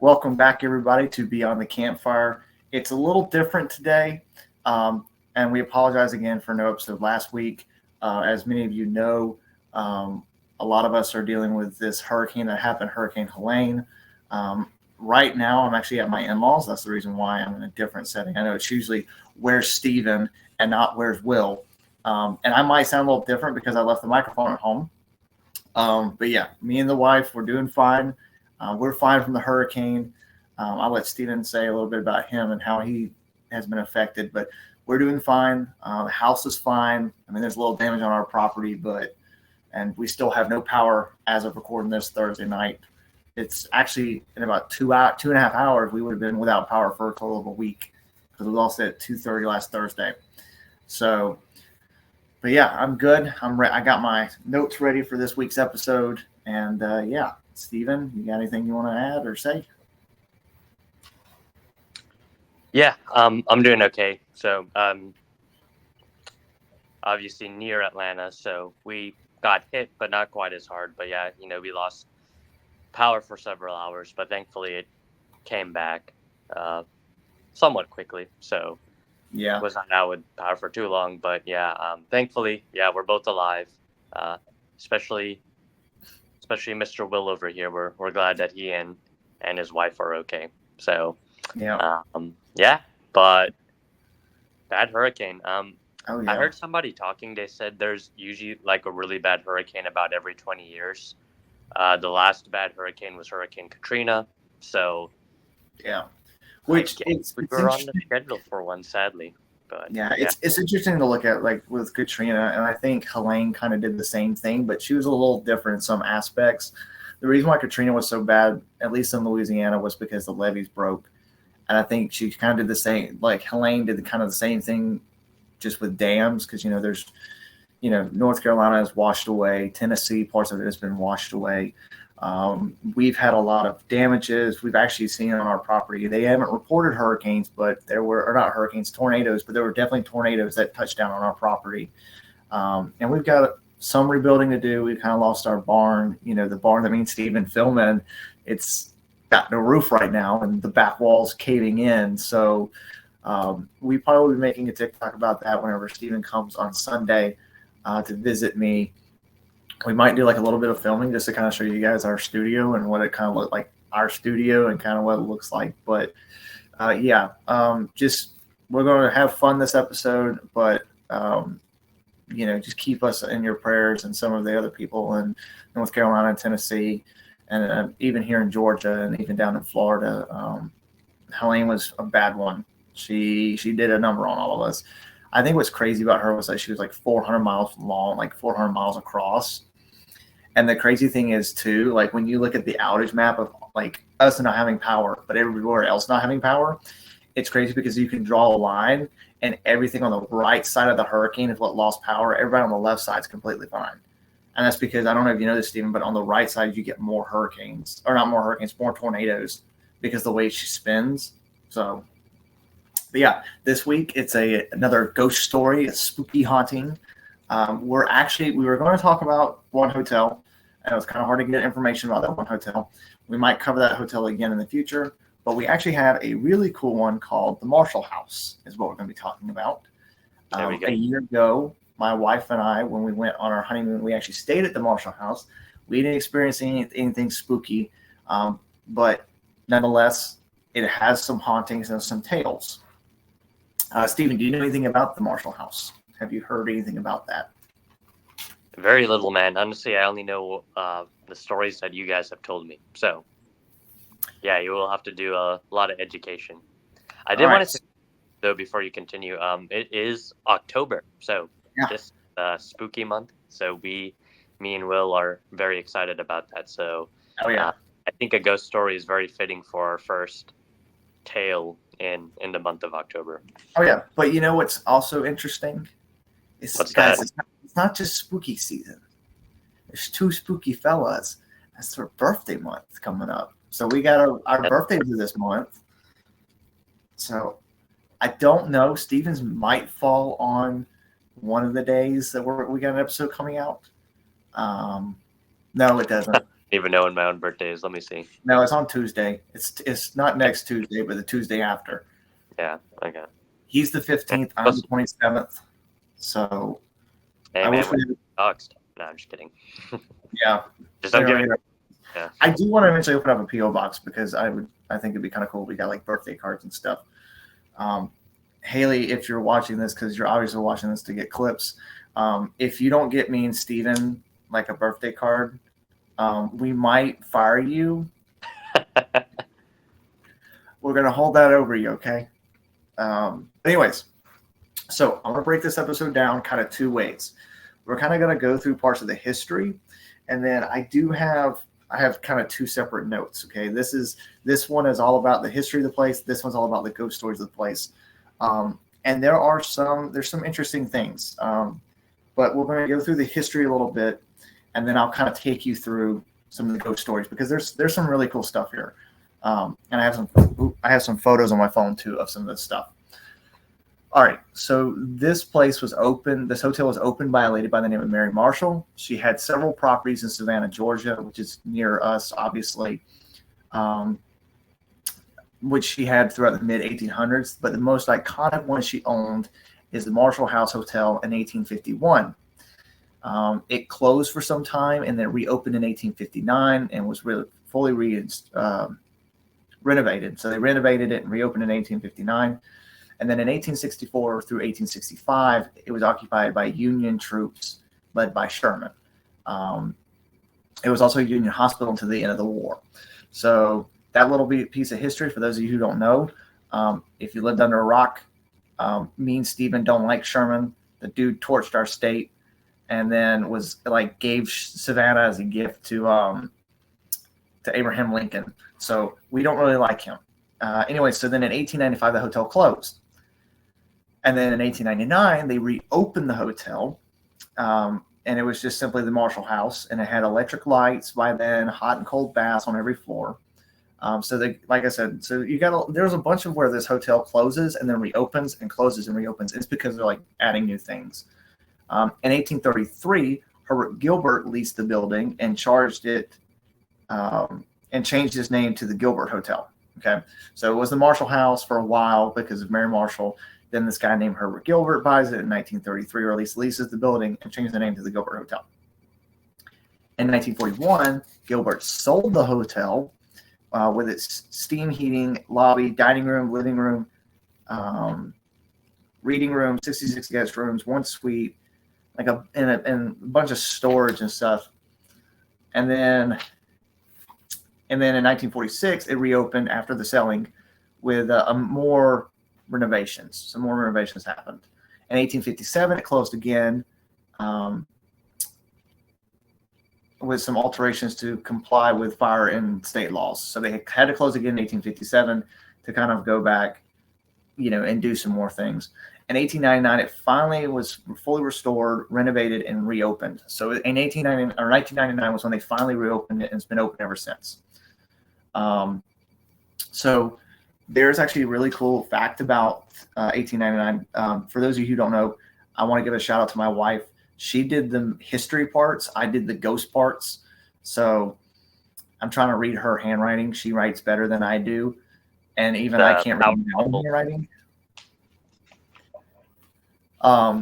Welcome back, everybody, to Beyond the Campfire. It's a little different today, and we apologize again for no episode last week. As many of you know, a lot of us are dealing with this hurricane that happened, Hurricane Helene. Right now, I'm actually at my in-laws. That's the reason why I'm in a different setting. I know it's usually where's Steven and not where's Will. And I might sound a little different because I left the microphone at home. But yeah, me and the wife, we're doing fine. We're fine from the hurricane. I'll let Steven say a little bit about him and how he has been affected, but we're doing fine. The house is fine. I mean, there's a little damage on our property, and we still have no power as of recording this Thursday night. It's actually in about 2.5 hours, we would have been without power for a total of a week because we lost it at 2:30 last Thursday. So, but yeah, I'm good. I got my notes ready for this week's episode, and yeah. Steven, you got anything you want to add or say? Yeah, I'm doing okay. So, obviously near Atlanta, so we got hit, but not quite as hard. But yeah, we lost power for several hours, but thankfully it came back somewhat quickly. So yeah, was not out with power for too long. But yeah, thankfully, yeah, we're both alive. Especially Mr. Will over here. We're glad that he and his wife are okay. So yeah, yeah, but bad hurricane. oh yeah. I heard somebody talking. They said there's usually like a really bad hurricane about every 20 years. The last bad hurricane was Hurricane Katrina. So yeah, which we were on the schedule for one, sadly. But yeah, it's interesting to look at, like with Katrina, and I think Helene kind of did the same thing, but she was a little different in some aspects. The reason why Katrina was so bad, at least in Louisiana, was because the levees broke, and I think she kind of did the same. Like Helene did the same thing, just with dams, because there's North Carolina is washed away, Tennessee, parts of it has been washed away. We've had a lot of damages. We've actually seen on our property. They haven't reported hurricanes, but there were, or not hurricanes, tornadoes, but there were definitely tornadoes that touched down on our property. And we've got some rebuilding to do. We've kind of lost our barn, the barn that me and Steven film in. It's got no roof right now, and the back wall's caving in. So we probably will be making a TikTok about that whenever Steven comes on Sunday to visit me. We might do like a little bit of filming just to kind of show you guys our studio and what it kind of looked like, our studio, and kind of what it looks like. But just we're going to have fun this episode, but just keep us in your prayers, and some of the other people in North Carolina and Tennessee, and even here in Georgia, and even down in Florida. Helene was a bad one. She did a number on all of us. I think what's crazy about her was that she was like 400 miles long, like 400 miles across. And the crazy thing is too, like when you look at the outage map of like us not having power, but everywhere else not having power, it's crazy because you can draw a line and everything on the right side of the hurricane is what lost power. Everybody on the left side is completely fine. And that's because, I don't know if you know this, Stephen, but on the right side, you get more hurricanes, or not more hurricanes, more tornadoes, because the way she spins. So, but yeah, this week it's another ghost story, a spooky haunting. We were going to talk about one hotel, and it was kind of hard to get information about that one hotel. We might cover that hotel again in the future, but we actually have a really cool one called the Marshal House, is what we're going to be talking about. A year ago, my wife and I, when we went on our honeymoon, we actually stayed at the Marshal House. We didn't experience anything spooky, but nonetheless, it has some hauntings and some tales. Stephen, do you know anything about the Marshal House? Have you heard anything about that? Very little, man. Honestly, I only know the stories that you guys have told me. So, yeah, you will have to do a lot of education. I did want to say, though, before you continue, it is October, so this spooky month. So me and Will are very excited about that. So, I think a ghost story is very fitting for our first tale in the month of October. Oh yeah, but you know what's also interesting? It's not just spooky season. There's two spooky fellas. That's their birthday month coming up. So we got our birthdays this month. So I don't know. Steven's might fall on one of the days that we got an episode coming out. No, it doesn't. even know when my own birthday is. Let me see. No, it's on Tuesday. It's not next Tuesday, but the Tuesday after. Yeah, okay. He's the 15th. I'm the 27th. So hey, man, we're doxed. No, I'm just kidding. Yeah. Just don't give it. Yeah. I do want to eventually open up a PO box because I think it'd be kind of cool. We got like birthday cards and stuff. Haley, if you're watching this, because you're obviously watching this to get clips, if you don't get me and Steven like a birthday card, we might fire you. We're gonna hold that over you, okay? Anyways, so I'm gonna break this episode down kind of two ways. We're kind of gonna go through parts of the history, and then I have kind of two separate notes. Okay, this one is all about the history of the place. This one's all about the ghost stories of the place. And there's some interesting things. But we're going to go through the history a little bit, and then I'll kind of take you through some of the ghost stories because there's some really cool stuff here. And I have some photos on my phone too of some of this stuff. All right, so this place was open. This hotel was opened by a lady by the name of Mary Marshall. She had several properties in Savannah, Georgia, which is near us, obviously, which she had throughout the mid-1800s. But the most iconic one she owned is the Marshall House Hotel in 1851. It closed for some time and then reopened in 1859 and was really fully renovated. So they renovated it and reopened in 1859. And then in 1864 through 1865, it was occupied by Union troops led by Sherman. It was also a Union hospital until the end of the war. So that little piece of history, for those of you who don't know, if you lived under a rock, me and Steven don't like Sherman. The dude torched our state and then was like gave Savannah as a gift to Abraham Lincoln. So we don't really like him. Anyway, so then in 1895, the hotel closed. And then in 1899, they reopened the hotel, and it was just simply the Marshall House, and it had electric lights by then, hot and cold baths on every floor. So they, like I said, so there's a bunch of where this hotel closes and then reopens and closes and reopens. It's because they're like adding new things. In 1833, Herbert Gilbert leased the building and charged it and changed his name to the Gilbert Hotel. Okay, so it was the Marshall House for a while because of Mary Marshall. Then this guy named Herbert Gilbert buys it in 1933, or at least leases the building and changes the name to the Gilbert Hotel. In 1941, Gilbert sold the hotel with its steam heating, lobby, dining room, living room, reading room, 66 guest rooms, one suite, and a bunch of storage and stuff. And then in 1946, it reopened after the selling with more renovations. Some more renovations happened. In 1857, it closed again with some alterations to comply with fire and state laws. So they had to close again in 1857 to kind of go back, and do some more things. In 1899, it finally was fully restored, renovated, and reopened. So in 1999 was when they finally reopened it, and it's been open ever since. So there's actually a really cool fact about 1899. For those of you who don't know, I want to give a shout out to my wife. She did the history parts. I did the ghost parts. So I'm trying to read her handwriting. She writes better than I do. And even I can't read my own handwriting.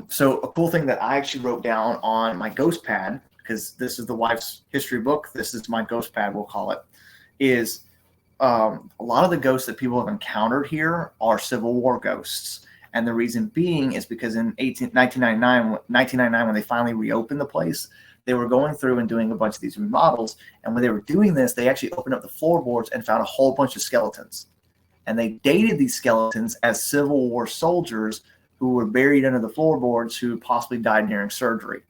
So a cool thing that I actually wrote down on my ghost pad, because this is the wife's history book. This is my ghost pad, we'll call it, is a lot of the ghosts that people have encountered here are Civil War ghosts. And the reason being is because in 1999, when they finally reopened the place, they were going through and doing a bunch of these remodels. And when they were doing this, they actually opened up the floorboards and found a whole bunch of skeletons. And they dated these skeletons as Civil War soldiers who were buried under the floorboards who possibly died during surgery.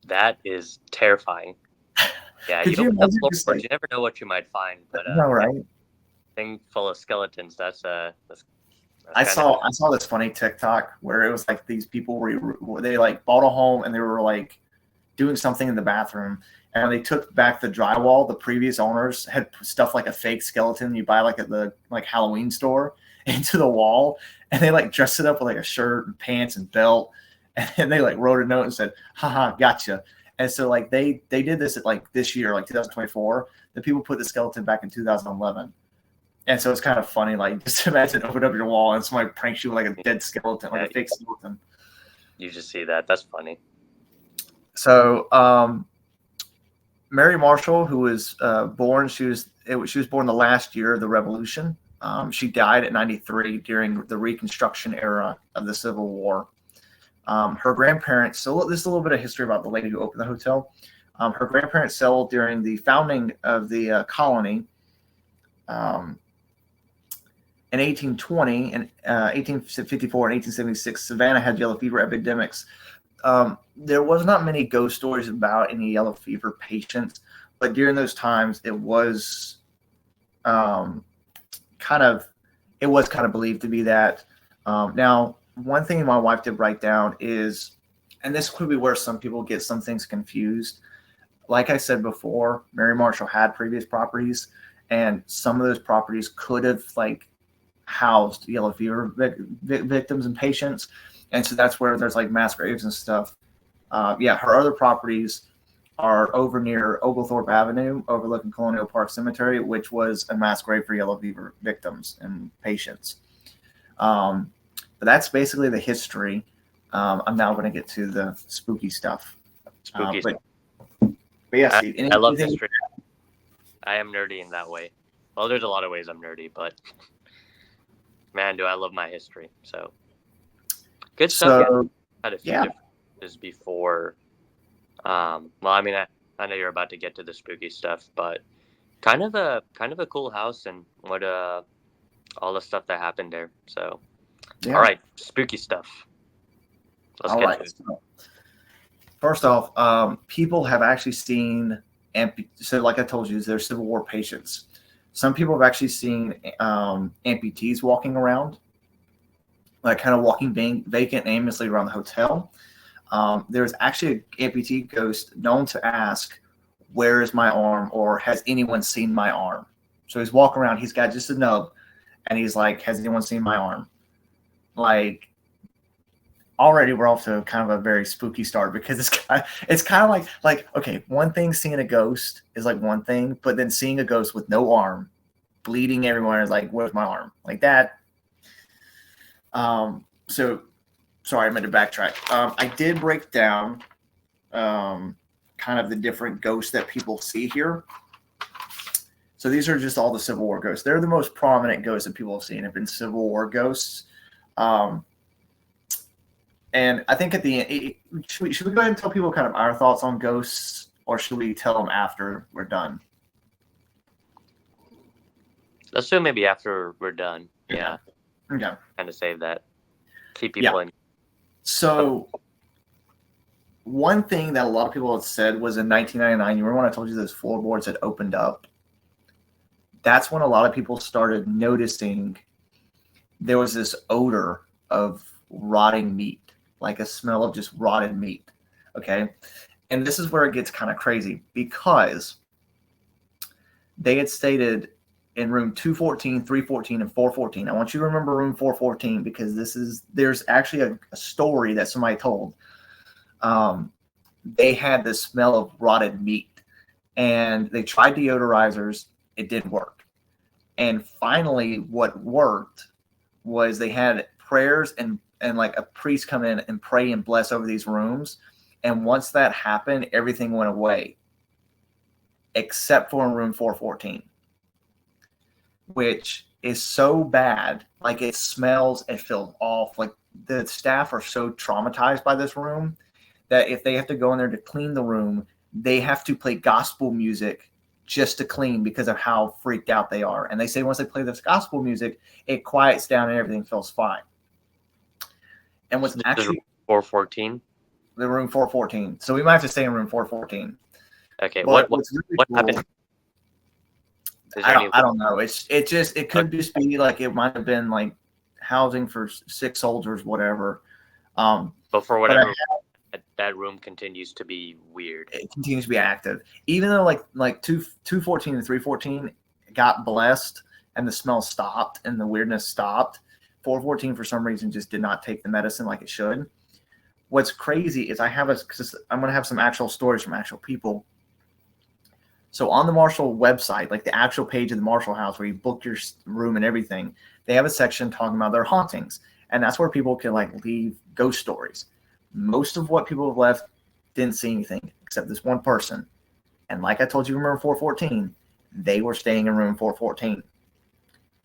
That is terrifying. Yeah, you never know what you might find. But no, right? Thing full of skeletons. That's I saw this funny TikTok where it was like these people were they like bought a home and they were like doing something in the bathroom, and when they took back the drywall, the previous owners had stuff like a fake skeleton you buy like at the Halloween store into the wall, and they like dressed it up with like a shirt and pants and belt, and they like wrote a note and said, "Haha, gotcha." And so like they did this at like this year, like 2024. The people put the skeleton back in 2011. And so it's kind of funny, like just imagine open up your wall and somebody pranks you with like a dead skeleton, like a fake skeleton. You just see that. That's funny. So Mary Marshall, who was born, she was born the last year of the Revolution. She died at 93 during the Reconstruction era of the Civil War. Her grandparents, so this is a little bit of history about the lady who opened the hotel. Her grandparents settled during the founding of the colony in 1820 and 1854 and 1876. Savannah had yellow fever epidemics. There was not many ghost stories about any yellow fever patients, but during those times it was kind of believed to be that. Now, one thing my wife did write down is, and this could be where some people get some things confused. Like I said before, Mary Marshall had previous properties, and some of those properties could have like housed yellow fever victims and patients. And so that's where there's like mass graves and stuff. Her other properties are over near Oglethorpe Avenue, overlooking Colonial Park Cemetery, which was a mass grave for yellow fever victims and patients. But that's basically the history. I'm now going to get to the spooky stuff. But yeah, Steve, I love history. I am nerdy in that way. Well, there's a lot of ways I'm nerdy, but man, do I love my history. So good stuff. So, I had a few differences before. Well, I mean, I know you're about to get to the spooky stuff, but kind of a cool house and what all the stuff that happened there. So, all right, spooky stuff. Let's get to it. First off, people have actually seen so like I told you, there's Civil War patients. Some people have actually seen amputees walking around, like kind of walking vacant aimlessly around the hotel. There's actually an amputee ghost known to ask, "Where is my arm?" or "Has anyone seen my arm?" So he's walking around, he's got just a nub, and he's like, "Has anyone seen my arm?" Like, already we're off to kind of a very spooky start, because it's kind of like okay, one thing, seeing a ghost is like one thing, but then seeing a ghost with no arm, bleeding everywhere, is like, "Where's my arm?" Like that. So sorry, I meant to backtrack. I did break down kind of the different ghosts that people see here. So these are just all the Civil War ghosts. They're the most prominent ghosts that people have seen have been Civil War ghosts. And I think at the end, should we go ahead and tell people kind of our thoughts on ghosts, or should we tell them after we're done? Let's do maybe after we're done. Yeah. Okay. Kind of save that. Keep people in. So one thing that a lot of people had said was in 1999, you remember when I told you those floorboards had opened up? That's when a lot of people started noticing there was this odor of rotting meat, like a smell of just rotted meat. Okay. And this is where it gets kind of crazy, because they had stated in room 214, 314, and 414. I want you to remember room 414, because there's actually a story that somebody told. They had the smell of rotted meat, and they tried deodorizers. It didn't work. And finally, what worked was they had prayers and like a priest come in and pray and bless over these rooms. And once that happened, everything went away, except for in room 414. Which is so bad, like it smells and feels off. Like the staff are so traumatized by this room that if they have to go in there to clean the room, they have to play gospel music just to clean, because of how freaked out they are. And they say once they play this gospel music, it quiets down and everything feels fine. And what's actually 414? The room 414. So we might have to stay in room 414. Okay. What happened? I don't know. It could just be like it might have been like housing for sick soldiers, whatever. But for whatever, that room continues to be weird. It continues to be active, even though like 214 and 314 got blessed and the smell stopped and the weirdness stopped. 414 for some reason just did not take the medicine like it should. what's crazy is because I'm going to have some actual stories from actual people. So on the Marshal website, like the actual page of the Marshal house where you book your room and everything, they have a section talking about their hauntings. And that's where people can like leave ghost stories. Most of what people have left didn't see anything except this one person. And like I told you in room 414, they were staying in room 414.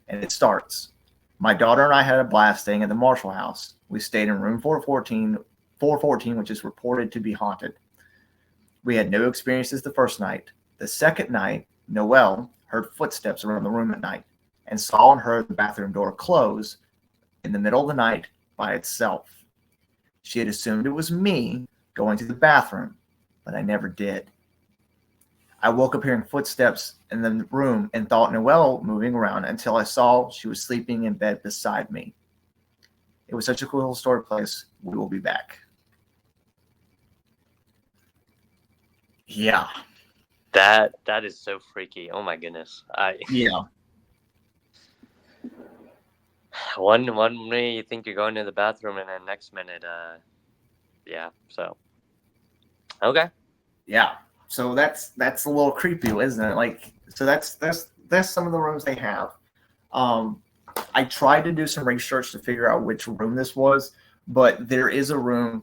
And it starts. My daughter and I had a blast staying at the Marshal house. We stayed in room 414, which is reported to be haunted. We had no experiences the first night. The second night, Noelle heard footsteps around the room at night and saw and heard the bathroom door close in the middle of the night by itself. She had assumed it was me going to the bathroom, but I never did. I woke up hearing footsteps in the room and thought Noelle moving around until I saw she was sleeping in bed beside me. It was such a cool historic place. We will be back. Yeah. That is so freaky. Oh my goodness. Yeah. One minute you think you're going to the bathroom, and then next minute, yeah. So, okay. Yeah. So that's a little creepy, isn't it? Like, so that's some of the rooms they have. I tried to do some research to figure out which room this was, but there is a room.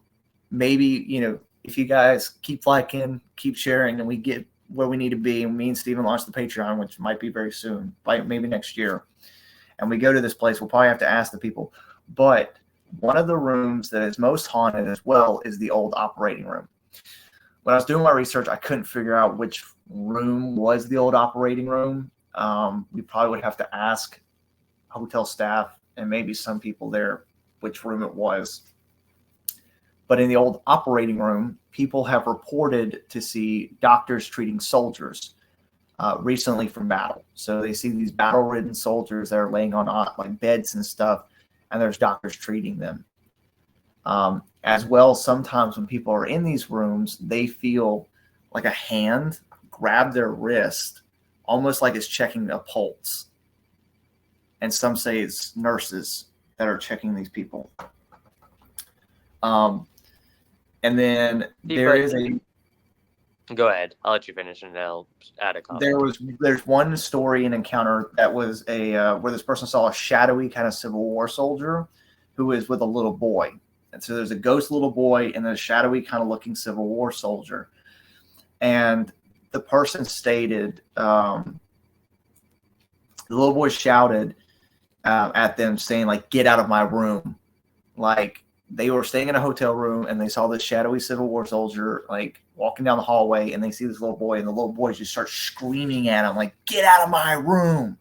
Maybe, if you guys keep liking, keep sharing, and we get where we need to be, and me and Steven launch the Patreon, which might be very soon, like maybe next year, and we go to this place, we'll probably have to ask the people. But one of the rooms that is most haunted as well is the old operating room. When I was doing my research, I couldn't figure out which room was the old operating room. We probably would have to ask hotel staff and maybe some people there which room it was. But in the old operating room, people have reported to see doctors treating soldiers recently from battle. So they see these battle-ridden soldiers that are laying on like beds and stuff, and there's doctors treating them. As well, sometimes when people are in these rooms, they feel like a hand grab their wrist, almost like it's checking a pulse. And some say it's nurses that are checking these people. And then there is a... Go ahead. I'll let you finish, and I'll add a comment. There's one story and encounter that was where this person saw a shadowy kind of Civil War soldier who is with a little boy. And so there's a ghost little boy and a shadowy kind of looking Civil War soldier. And the person stated, the little boy shouted at them saying, like, get out of my room. Like, they were staying in a hotel room and they saw this shadowy Civil War soldier, like, walking down the hallway, and they see this little boy, and the little boy just starts screaming at him, like, get out of my room.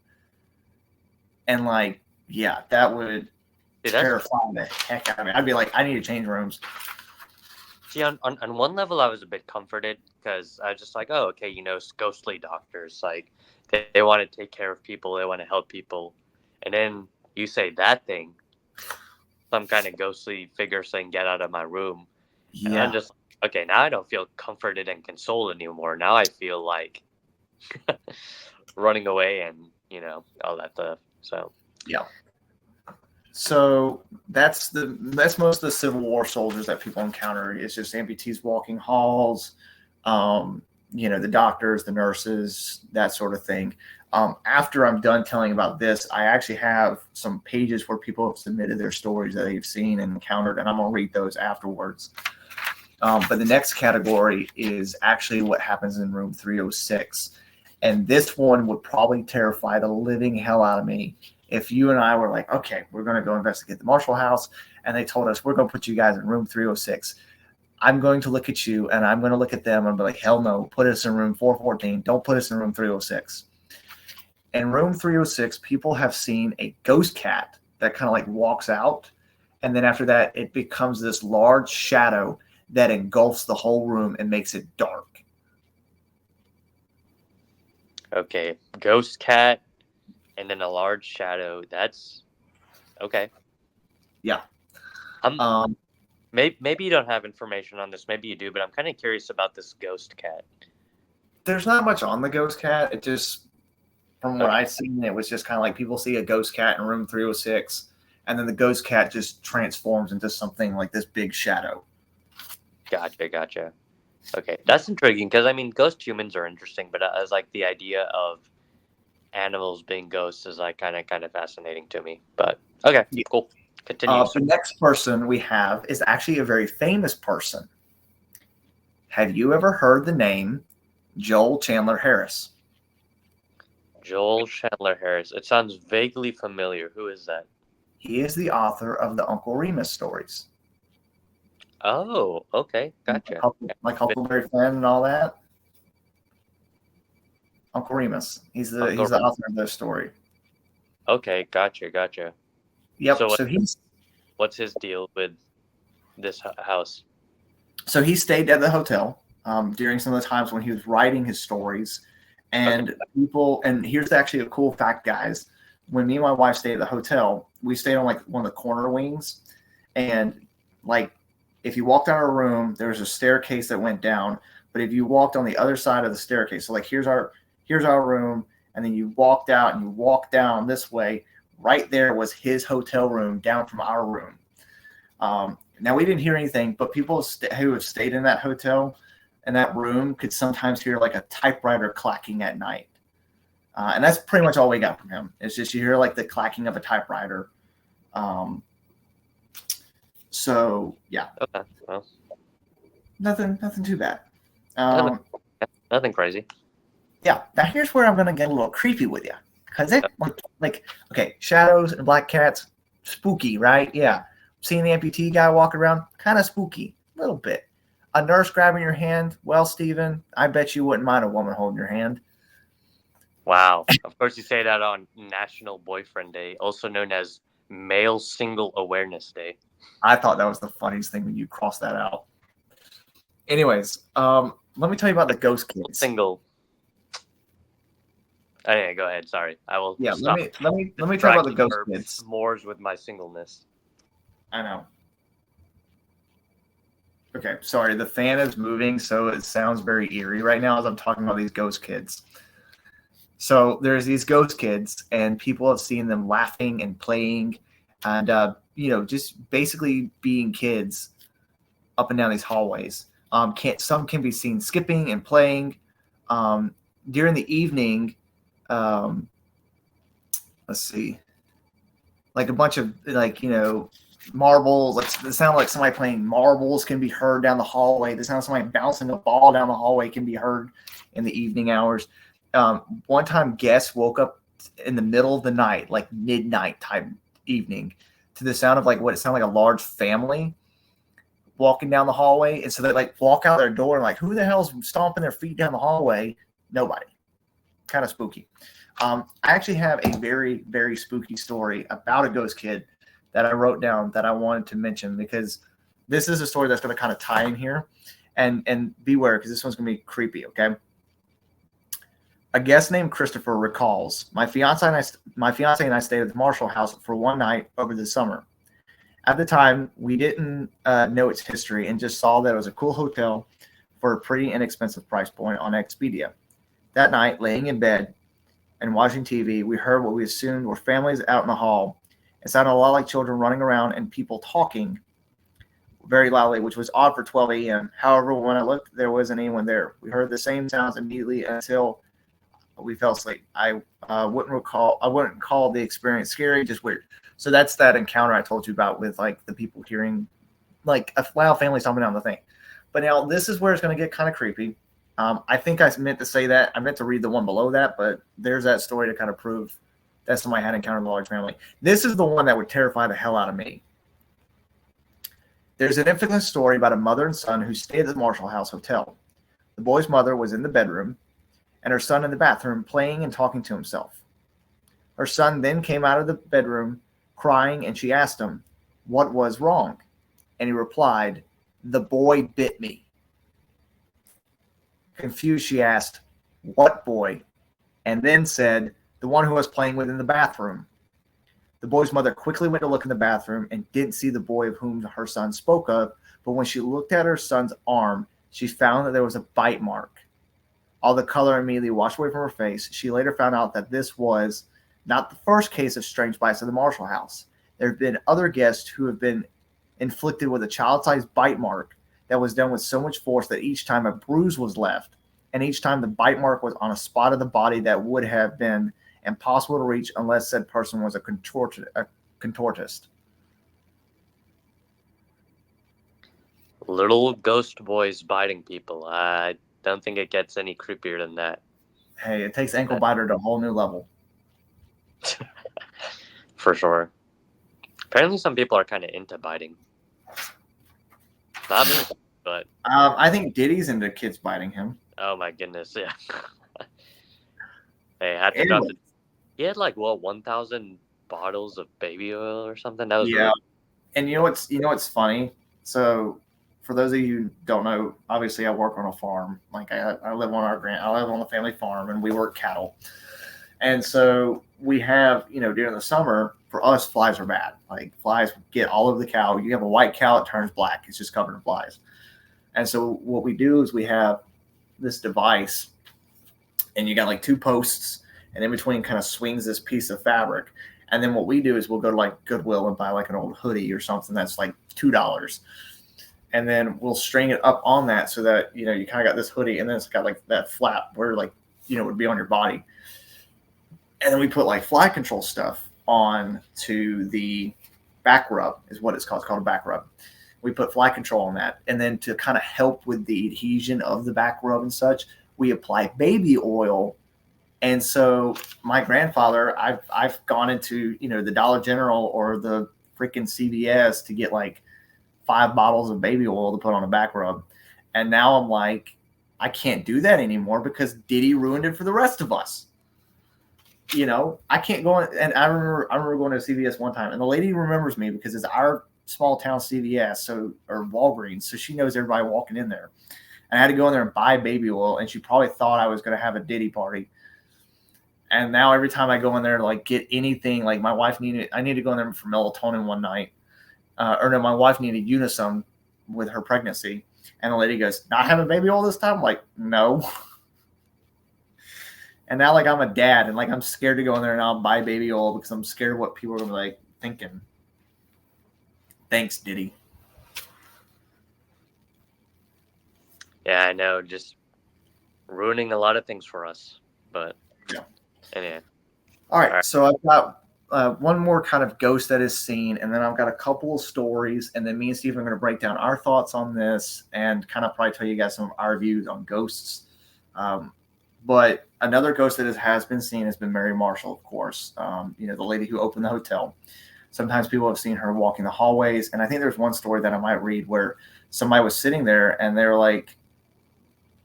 And, like, yeah, that would terrify the heck out of me. I'd be like, I need to change rooms. See, on one level, I was a bit comforted because I was just like, oh, okay, ghostly doctors, like, they want to take care of people, they want to help people. And then you say that thing, some kind of ghostly figure saying, get out of my room. Yeah. And I'm just, okay, now I don't feel comforted and consoled anymore. Now I feel like running away and, all that stuff. So, yeah. So that's most of the Civil War soldiers that people encounter. It's just amputees walking halls, the doctors, the nurses, that sort of thing. After I'm done telling about this, I actually have some pages where people have submitted their stories that they've seen and encountered, and I'm going to read those afterwards. But the next category is actually what happens in room 306. And this one would probably terrify the living hell out of me if you and I were like, okay, we're going to go investigate the Marshal house, and they told us we're going to put you guys in room 306. I'm going to look at you, and I'm going to look at them and be like, hell no, put us in room 414. Don't put us in room 306. In room 306, people have seen a ghost cat that kind of like walks out, and then after that, it becomes this large shadow that engulfs the whole room and makes it dark. Okay, ghost cat, and then a large shadow. That's okay. Yeah. Maybe you don't have information on this. Maybe you do, but I'm kind of curious about this ghost cat. There's not much on the ghost cat. It just, from what I've seen, it was just kind of like people see a ghost cat in room 306, and then the ghost cat just transforms into something like this big shadow. Gotcha. Okay, that's intriguing because I mean, ghost humans are interesting, but as like the idea of animals being ghosts is like kind of fascinating to me. But okay, Yeah. cool. Continue, The sir. next person we have is actually a very famous person. Have you ever heard the name Joel Chandler Harris? Joel Chandler Harris. It sounds vaguely familiar. Who is that? He is the author of the Uncle Remus stories, Oh, okay, gotcha. like Huckleberry Finn and all that. Uncle Remus. Uncle. He's the author of this story. Okay, gotcha. Yep. So what's his deal with this house? So he stayed at the hotel during some of the times when he was writing his stories, and Okay. people. And here's actually a cool fact, guys. When me and my wife stayed at the hotel, we stayed on like one of the corner wings, and like if you walked out of our room, there was a staircase that went down. But if you walked on the other side of the staircase, so like here's our room, and then you walked out and you walked down this way. Right there was his hotel room down from our room. Now we didn't hear anything, but people who have stayed in that hotel and that room could sometimes hear like a typewriter clacking at night, and that's pretty much all we got from him. It's just you hear like the clacking of a typewriter. Um, so yeah, Okay. Well, nothing too bad. nothing, nothing crazy. Yeah, now here's where I'm gonna get a little creepy with you, because it like okay, shadows and black cats, spooky, right? Yeah, seeing the amputee guy walking around, kind of spooky, a little bit. A nurse grabbing your hand, well, Steven, I bet you wouldn't mind a woman holding your hand. Wow. Of course, you say that on National Boyfriend Day, also known as Male Single Awareness Day. I thought that was the funniest thing when you crossed that out. Anyways, let me tell you about the ghost kids. Single. Anyway, go ahead. Sorry, I will. Yeah, stop. let me tell you about the ghost kids. S'mores with my singleness. I know. Okay, sorry, the fan is moving, so it sounds very eerie right now as I'm talking about these ghost kids. So there's these ghost kids, and people have seen them laughing and playing, and just basically being kids up and down these hallways. Some can be seen skipping and playing during the evening. Let's see, like a bunch of marbles. Like the sound like somebody playing marbles can be heard down the hallway. The sound of somebody bouncing a ball down the hallway can be heard in the evening hours. One time, guests woke up in the middle of the night, like midnight type evening, to the sound of like what it sounded like a large family walking down the hallway. And so they like walk out their door and like, who the hell's stomping their feet down the hallway? Nobody. Kind of spooky. I actually have a very, very spooky story about a ghost kid that I wrote down that I wanted to mention, because this is a story that's going to kind of tie in here, and beware, because this one's going to be creepy. Okay. A guest named Christopher recalls, my fiance and I stayed at the Marshal house for one night over the summer. At the time, we didn't know its history and just saw that it was a cool hotel for a pretty inexpensive price point on Expedia. That night, laying in bed and watching TV, we heard what we assumed were families out in the hall. It sounded a lot like children running around and people talking very loudly, which was odd for 12 a.m. However, when I looked, there wasn't anyone there. We heard the same sounds immediately until we fell asleep. I wouldn't call the experience scary, just weird. So that's that encounter I told you about with like the people hearing like a loud family stomping down the thing. But now this is where it's going to get kind of creepy. I think I meant to say that. I meant to read the one below that, but there's that story to kind of prove that somebody had encountered a large family. This is the one that would terrify the hell out of me. There's an infamous story about a mother and son who stayed at the Marshall House Hotel. The boy's mother was in the bedroom and her son in the bathroom playing and talking to himself. Her son then came out of the bedroom crying, and she asked him what was wrong. And he replied, "The boy bit me." Confused, she asked, "What boy?" And then said, "The one who was playing with in the bathroom." The boy's mother quickly went to look in the bathroom and didn't see the boy of whom her son spoke of, but when she looked at her son's arm, she found that there was a bite mark. All the color immediately washed away from her face. She later found out that this was not the first case of strange bites at the Marshall house. There have been other guests who have been inflicted with a child-sized bite mark that was done with so much force that each time a bruise was left, and each time the bite mark was on a spot of the body that would have been impossible to reach unless said person was a contortist. Little ghost boys biting people. I don't think it gets any creepier than that. Hey, it takes ankle biter to a whole new level. For sure. Apparently, some people are kind of into biting. Not me, but I think Diddy's into kids biting him. oh my goodness, yeah. Hey, I had to Anyway. drop the. He had like 1,000 bottles of baby oil or something. That was Yeah. really. And you know what's funny? So for those of you who don't know, obviously I work on a farm. Like I live on the family farm, and we work cattle. And so we have, during the summer, for us, flies are bad. Like flies get all over the cow. You have a white cow, it turns black. It's just covered in flies. And so what we do is we have this device, and you got like two posts, and in between kind of swings this piece of fabric. And then what we do is we'll go to like Goodwill and buy like an old hoodie or something that's like $2. And then we'll string it up on that so that, you kind of got this hoodie, and then it's got like that flap where like, it would be on your body. And then we put like fly control stuff on to the back rub is what it's called. It's called a back rub. We put fly control on that. And then to kind of help with the adhesion of the back rub and such, we apply baby oil. And so my grandfather, I've gone into, the Dollar General or the freaking CVS to get like 5 bottles of baby oil to put on a back rub. And now I'm like, I can't do that anymore because Diddy ruined it for the rest of us. I can't go in, and I remember going to CVS one time, and the lady remembers me because it's our small town CVS, or Walgreens, so she knows everybody walking in there. And I had to go in there and buy baby oil, and she probably thought I was going to have a Diddy party. And now every time I go in there to like get anything, like I need to go in there for melatonin one night, my wife needed Unisum with her pregnancy, and the lady goes, "Not having baby oil this time?" I'm like, no. And now, like, I'm a dad, and like I'm scared to go in there and I'll buy baby oil because I'm scared of what people are gonna be like thinking. Thanks, Diddy. Yeah, I know, just ruining a lot of things for us. But yeah. Anyway. All right. So I've got one more kind of ghost that is seen, and then I've got a couple of stories, and then me and Steve are going to break down our thoughts on this and kind of probably tell you guys some of our views on ghosts. But another ghost that has been seen has been Mary Marshall, of course. The lady who opened the hotel. Sometimes people have seen her walking the hallways, and I think there's one story that I might read where somebody was sitting there, and they're like,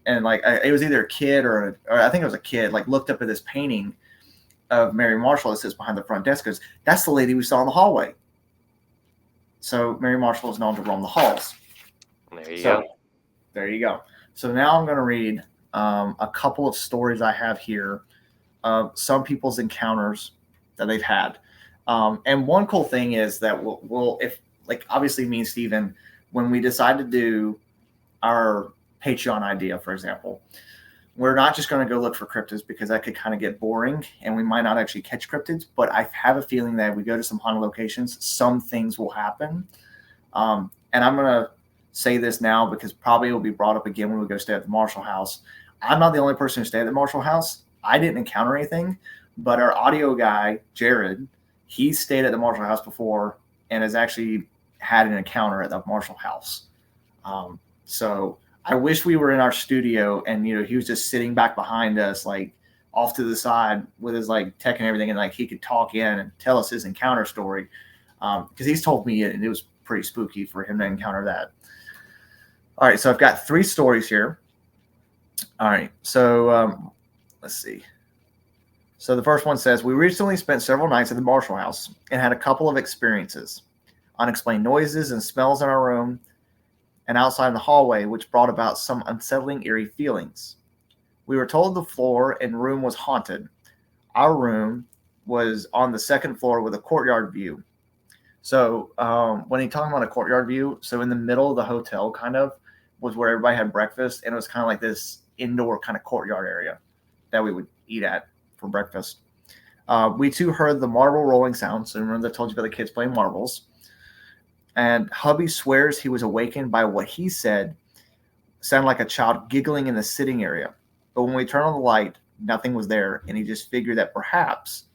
it was either a kid or I think it was a kid, like looked up at this painting of Mary Marshall that sits behind the front desk, goes, "That's the lady we saw in the hallway." So Mary Marshall is known to roam the halls. There you go. There you go. So now I'm going to read a couple of stories I have here of some people's encounters that they've had. And one cool thing is that we'll if like obviously me and Steven, when we decide to do our Patreon idea, for example, we're not just going to go look for cryptids because that could kind of get boring and we might not actually catch cryptids. But I have a feeling that if we go to some haunted locations, some things will happen. And I'm going to say this now because probably it will be brought up again when we go stay at the Marshall house. I'm not the only person who stayed at the Marshall house. I didn't encounter anything, but our audio guy, Jared, he stayed at the Marshall house before and has actually had an encounter at the Marshall house. So I wish we were in our studio and, he was just sitting back behind us, like off to the side with his like tech and everything. And like, he could talk in and tell us his encounter story. Cause he's told me it and it was pretty spooky for him to encounter that. All right. So I've got 3 stories here. All right. So, let's see. So the first one says, we recently spent several nights at the Marshall house and had a couple of experiences, unexplained noises and smells in our room and outside in the hallway, which brought about some unsettling, eerie feelings. We were told the floor and room was haunted. Our room was on the 2nd floor with a courtyard view. So when he's talking about a courtyard view, so in the middle of the hotel kind of was where everybody had breakfast, and it was kind of like this indoor kind of courtyard area that we would eat at for breakfast. We too heard the marble rolling sound. So remember I told you about the kids playing marbles. And hubby swears he was awakened by what he said sounded like a child giggling in the sitting area. But when we turned on the light, nothing was there, and he just figured that perhaps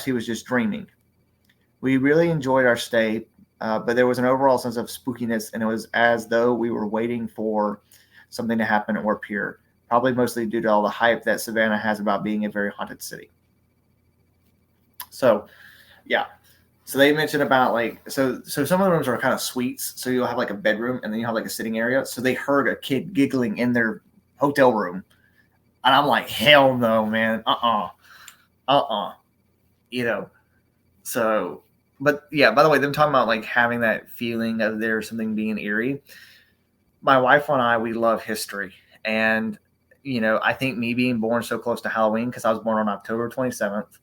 he was just dreaming. We really enjoyed our stay, but there was an overall sense of spookiness, and it was as though we were waiting for something to happen at Warp Pier, probably mostly due to all the hype that Savannah has about being a very haunted city. So, yeah. So they mentioned about so some of the rooms are kind of suites. So you'll have like a bedroom and then you have like a sitting area. So they heard a kid giggling in their hotel room. And I'm like, hell no, man. So, but yeah, by the way, them talking about like having that feeling of there's something being eerie. My wife and I, we love history. And, I think me being born so close to Halloween, because I was born on October 27th,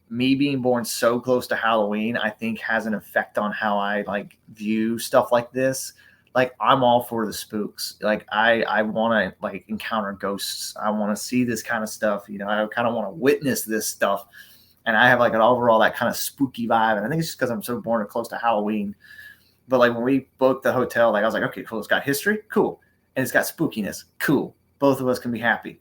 me being born so close to Halloween, I think has an effect on how I like view stuff like this. Like I'm all for the spooks. Like I want to like encounter ghosts. I want to see this kind of stuff. I kind of want to witness this stuff. And I have like an overall that kind of spooky vibe. And I think it's just because I'm so born close to Halloween. But like when we booked the hotel, like I was like, okay, cool. It's got history, cool, and it's got spookiness, cool. Both of us can be happy.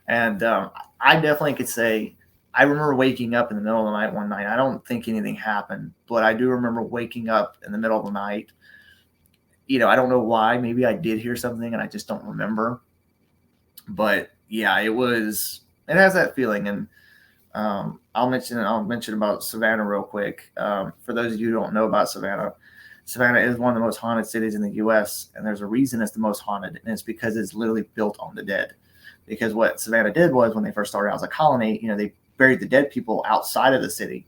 And I definitely could say. I remember waking up in the middle of the night one night. I don't think anything happened, but I do remember waking up in the middle of the night. I don't know why. Maybe I did hear something and I just don't remember. But yeah, it has that feeling. And I'll mention about Savannah real quick. For those of you who don't know about Savannah, Savannah is one of the most haunted cities in the U.S. And there's a reason it's the most haunted, and it's because it's literally built on the dead. Because what Savannah did was when they first started out as a colony, they buried the dead people outside of the city.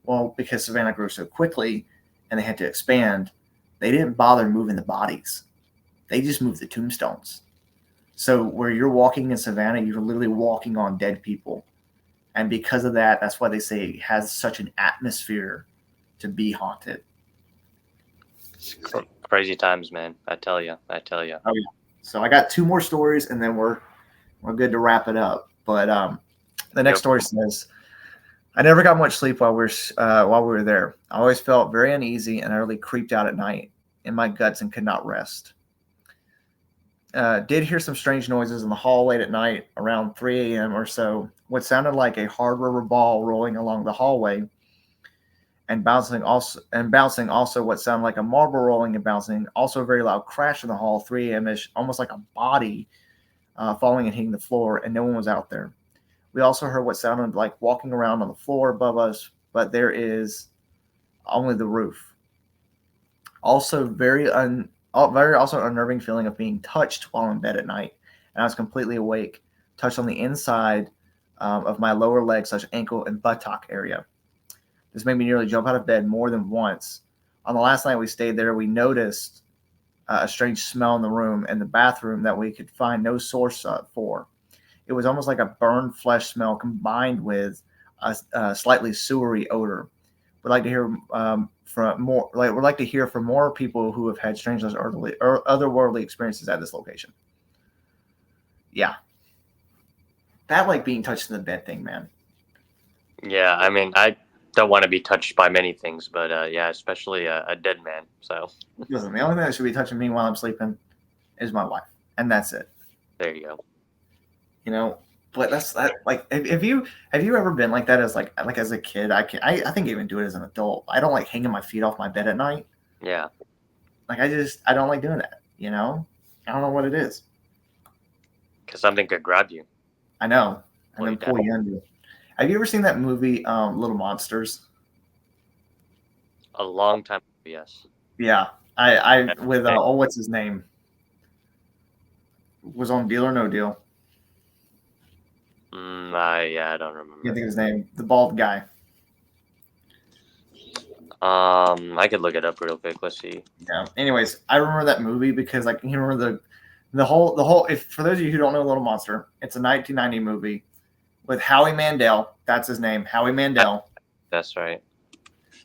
Well, because Savannah grew so quickly and they had to expand, they didn't bother moving the bodies. They just moved the tombstones. So where you're walking in Savannah, you're literally walking on dead people. And because of that, that's why they say it has such an atmosphere to be haunted. Crazy times, man. I tell you. Oh, yeah. So I got two more stories and then we're good to wrap it up. But the next story says, I never got much sleep while we were there. I always felt very uneasy and utterly creeped out at night in my guts and could not rest. Did hear some strange noises in the hall late at night around 3 a.m. or so. What sounded like a hard rubber ball rolling along the hallway and bouncing also what sounded like a marble rolling and bouncing. Also a very loud crash in the hall, 3 a.m.-ish, almost like a body falling and hitting the floor, and no one was out there. We also heard what sounded like walking around on the floor above us, but there is only the roof. Also, very also unnerving feeling of being touched while in bed at night, and I was completely awake, touched on the inside of my lower leg / ankle and buttock area. This made me nearly jump out of bed more than once. On the last night we stayed there, we noticed a strange smell in the room and the bathroom that we could find no source for. It was almost like a burned flesh smell combined with a slightly sewery odor. We'd like to hear from more. We'd like to hear from more people who have had strange or otherworldly experiences at this location. Yeah, that like being touched in the bed thing, man. Yeah, I mean, I don't want to be touched by many things, but yeah, especially a dead man. So listen, the only thing that should be touching me while I'm sleeping is my wife, and that's it. There you go. But that's that. Like, have you ever been like that as like as a kid? I think I even do it as an adult. I don't like hanging my feet off my bed at night. Yeah. Like I don't like doing that. I don't know what it is. Because something could grab you. I know, and then pull you under. Have you ever seen that movie, Little Monsters? A long time ago, yes. Yeah, I with what's his name? Was on Deal or No Deal. I don't remember. I think his name, the bald guy. I could look it up real quick. Let's see. Yeah. Anyways, I remember that movie because I can remember the whole. If for those of you who don't know Little Monster, it's a 1990 movie with Howie Mandel. That's his name, Howie Mandel. That's right.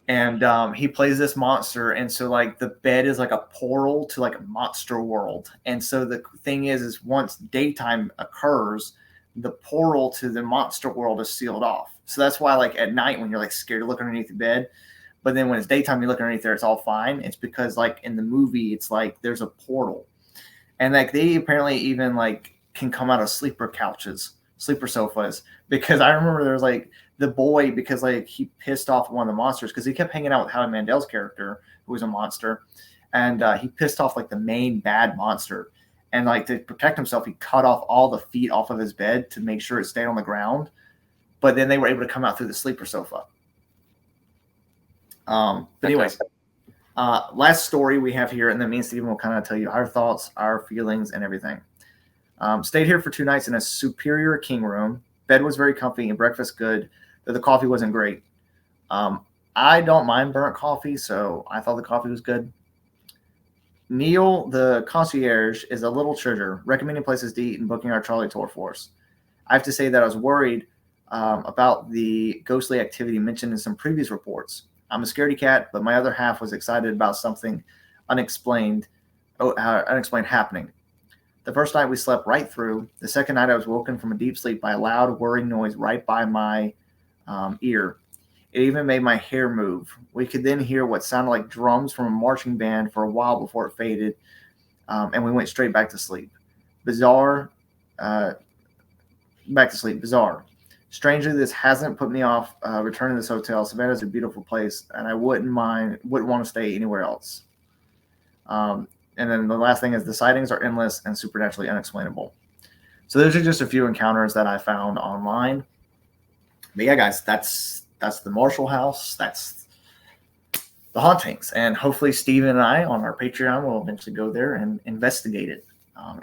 And he plays this monster, and so like the bed is like a portal to like a monster world. And so the thing is once daytime occurs, the portal to the monster world is sealed off. So that's why like at night when you're like scared to look underneath the bed, But then when it's daytime, you look underneath there, it's all fine. It's because like in the movie, it's like there's a portal, and like they apparently even like can come out of sleeper couches, sleeper sofas. Because I remember there was like the boy, because like he pissed off one of the monsters because he kept hanging out with Howie Mandel's character, who was a monster, and he pissed off like the main bad monster. And like to protect himself, he cut off all the feet off of his bed to make sure it stayed on the ground. But then they were able to come out through the sleeper sofa. But anyways, last story we have here, and then me and Steven will kind of tell you our thoughts, our feelings, and everything. Stayed here for 2 nights in a superior king room. Bed was very comfy and breakfast good, though the coffee wasn't great. I don't mind burnt coffee, so I thought the coffee was good. Neil, the concierge, is a little treasure, recommending places to eat and booking our Charlie tour for us. I have to say that I was worried about the ghostly activity mentioned in some previous reports. I'm a scaredy cat, but my other half was excited about something unexplained happening. The first night we slept right through. The second night I was woken from a deep sleep by a loud whirring noise right by my ear. It even made my hair move. We could then hear what sounded like drums from a marching band for a while before it faded, and we went straight back to sleep. Bizarre. Bizarre. Strangely, this hasn't put me off returning to this hotel. Savannah is a beautiful place, and I wouldn't want to stay anywhere else. And then the last thing is the sightings are endless and supernaturally unexplainable. So those are just a few encounters that I found online. But yeah, guys, that's the Marshal house. That's the hauntings. And hopefully Steven and I on our Patreon will eventually go there and investigate it.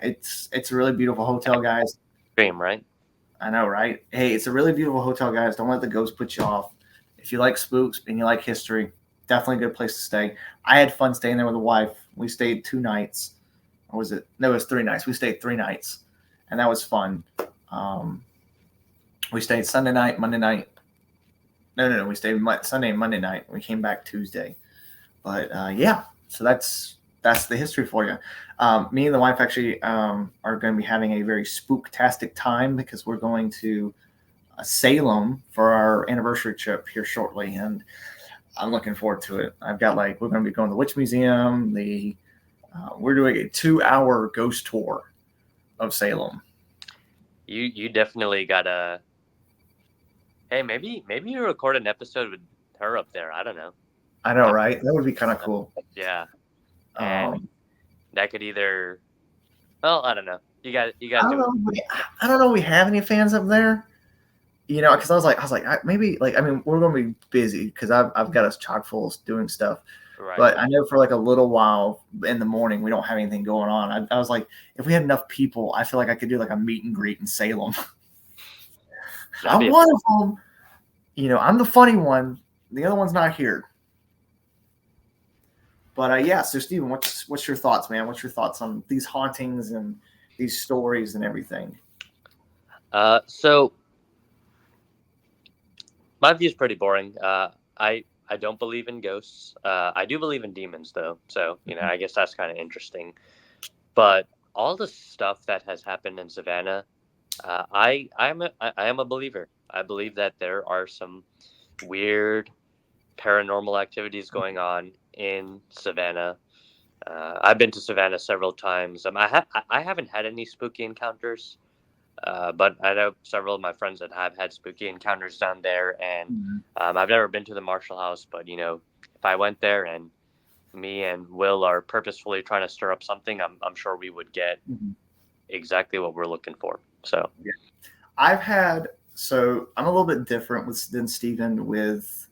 It's a really beautiful hotel, guys. Dream, right? I know, right? Hey, it's a really beautiful hotel, guys. Don't let the ghosts put you off. If you like spooks and you like history, definitely a good place to stay. I had fun staying there with the wife. We stayed 2 nights. Or was it? No, it was 3 nights. We stayed 3 nights, and that was fun. We stayed Sunday night, Monday night. No. We stayed Sunday and Monday night. We came back Tuesday. But yeah, so that's the history for you. Me and the wife actually are going to be having a very spooktastic time because we're going to Salem for our anniversary trip here shortly, and I'm looking forward to it. We're going to be going to the Witch Museum. We're doing a 2-hour ghost tour of Salem. You definitely gotta. Hey, maybe you record an episode with her up there. I don't know. I know, right? That would be kind of cool. Yeah. And that could either. Well, I don't know. You guys. I don't know. We have any fans up there? You know, because I was like, maybe like, I mean, we're gonna be busy because I've got us chock full doing stuff. Right. But I know for like a little while in the morning we don't have anything going on. I was like, if we had enough people, I feel like I could do like a meet and greet in Salem. I'm one of them. You know, I'm the funny one. The other one's not here. But yeah, so Steven, what's your thoughts, man? What's your thoughts on these hauntings and these stories and everything? So my view is pretty boring. I don't believe in ghosts. I do believe in demons, though. So, you know, I guess that's kind of interesting. But all the stuff that has happened in Savannah, I am a believer. I believe that there are some weird paranormal activities going on in Savannah. I've been to Savannah several times. I haven't had any spooky encounters. But I know several of my friends that have had spooky encounters down there, and I've never been to the Marshal house, but, you know, if I went there and me and Will are purposefully trying to stir up something, I'm sure we would get exactly what we're looking for. So yeah. I'm a little bit different than Steven with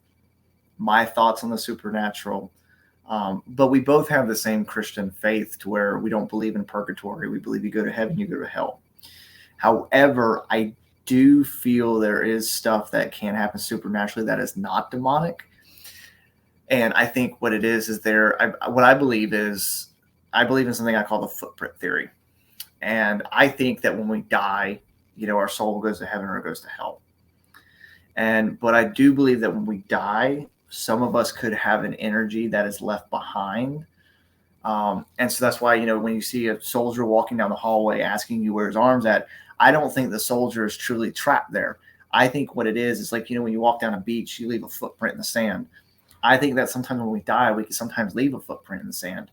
my thoughts on the supernatural. But we both have the same Christian faith to where we don't believe in purgatory. We believe you go to heaven, you go to hell. However, I do feel there is stuff that can happen supernaturally that is not demonic. And I think what it is what I believe in something I call the footprint theory. And I think that when we die, you know, our soul goes to heaven or it goes to hell. But I do believe that when we die, some of us could have an energy that is left behind. And so that's why, you know, when you see a soldier walking down the hallway asking you where his arm's at, I don't think the soldier is truly trapped there. I think what it is like, you know, when you walk down a beach, you leave a footprint in the sand. I think that sometimes when we die, we can sometimes leave a footprint in the sand.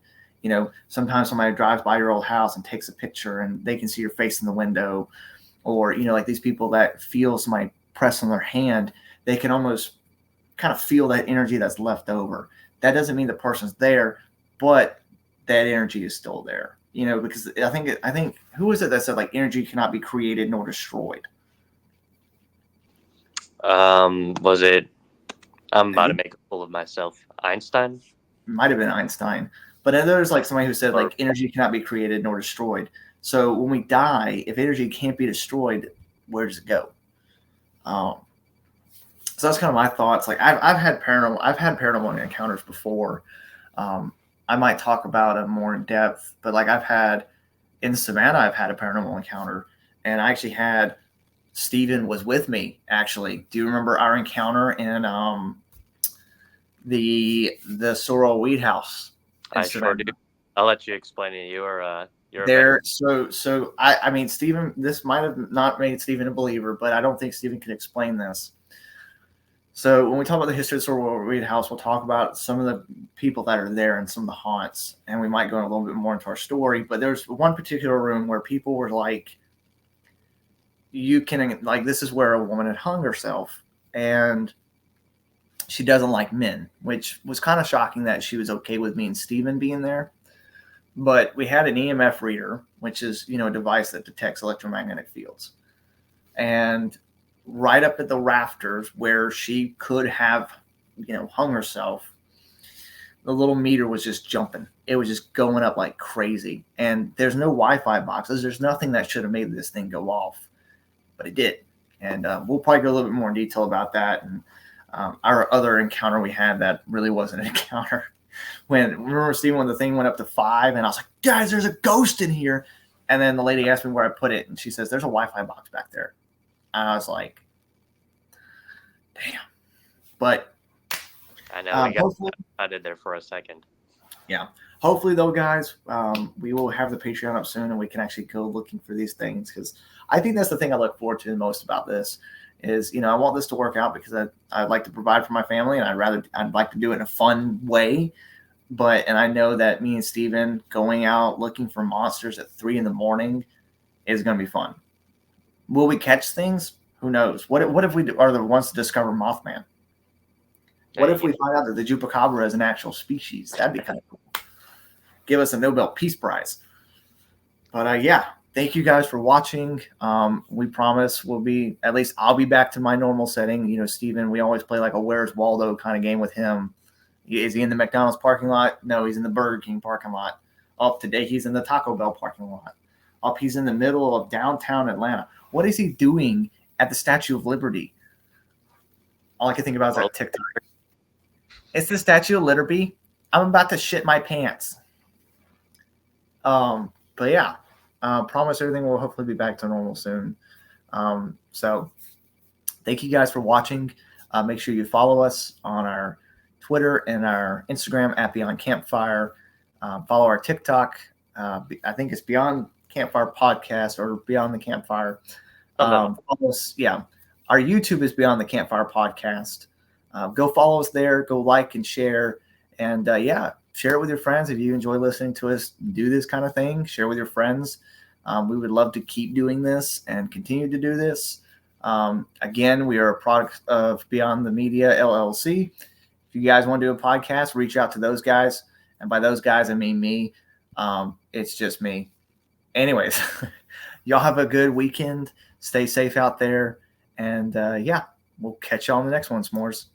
Sometimes somebody drives by your old house and takes a picture and they can see your face in the window. Or, like these people that feel somebody press on their hand, they can almost kind of feel that energy that's left over. That doesn't mean the person's there, but that energy is still there. Because I think who was it that said like energy cannot be created nor destroyed? Was it? I'm about to make a fool of myself. Einstein? Might have been Einstein. But then there's like somebody who said like energy cannot be created nor destroyed. So when we die, if energy can't be destroyed, where does it go? So that's kind of my thoughts. Like I've had paranormal encounters before. I might talk about it more in depth, but like in Savannah, I've had a paranormal encounter, and I actually had Steven was with me. Actually, do you remember our encounter in the Sorrel Weed House? I sure do. I'll let you explain it. You're there. So I mean, Steven, this might have not made Steven a believer, but I don't think Steven can explain this. So when we talk about the history of the Sorrel Weed House, we'll talk about some of the people that are there and some of the haunts, and we might go a little bit more into our story. But there's one particular room where people were like, this is where a woman had hung herself, and she doesn't like men, which was kind of shocking that she was okay with me and Steven being there. But we had an EMF reader, which is, a device that detects electromagnetic fields. And right up at the rafters where she could have, hung herself, the little meter was just jumping. It was just going up like crazy. And there's no Wi-Fi boxes. There's nothing that should have made this thing go off, but it did. And we'll probably go a little bit more in detail about that. And our other encounter we had that really wasn't an encounter. Remember, Steve, when the thing went up to 5, and I was like, guys, there's a ghost in here. And then the lady asked me where I put it, and she says, there's a Wi-Fi box back there. And I was like, damn. But I know we got excited there for a second. Yeah. Hopefully, though, guys, we will have the Patreon up soon, and we can actually go looking for these things, because I think that's the thing I look forward to the most about this is, I want this to work out because I'd like to provide for my family, and I'd like to do it in a fun way. And I know that me and Steven going out looking for monsters at 3 a.m. is going to be fun. Will we catch things? Who knows? What if we are the ones to discover Mothman? What if we find out that the Chupacabra is an actual species? That'd be kind of cool. Give us a Nobel Peace Prize. But yeah, thank you guys for watching. We promise I'll be back to my normal setting. Steven, we always play like a Where's Waldo kind of game with him. Is he in the McDonald's parking lot? No, he's in the Burger King parking lot. Today he's in the Taco Bell parking lot. He's in the middle of downtown Atlanta. What is he doing at the Statue of Liberty? All I can think about is that TikTok. It's the Statue of Liberty. I'm about to shit my pants. But yeah, promise everything will hopefully be back to normal soon. So thank you guys for watching. Make sure you follow us on our Twitter and our Instagram at Beyond Campfire. Follow our TikTok. I think it's Beyond Campfire Podcast or Beyond the Campfire. Follow us. Yeah. Our YouTube is Beyond the Campfire Podcast. Go follow us there. Go like and share. And share it with your friends. If you enjoy listening to us do this kind of thing, share with your friends. We would love to keep doing this and continue to do this. Again, we are a product of Beyond the Media LLC. If you guys want to do a podcast, reach out to those guys. And by those guys, I mean me. It's just me. Anyways, y'all have a good weekend. Stay safe out there. And we'll catch y'all on the next one, s'mores.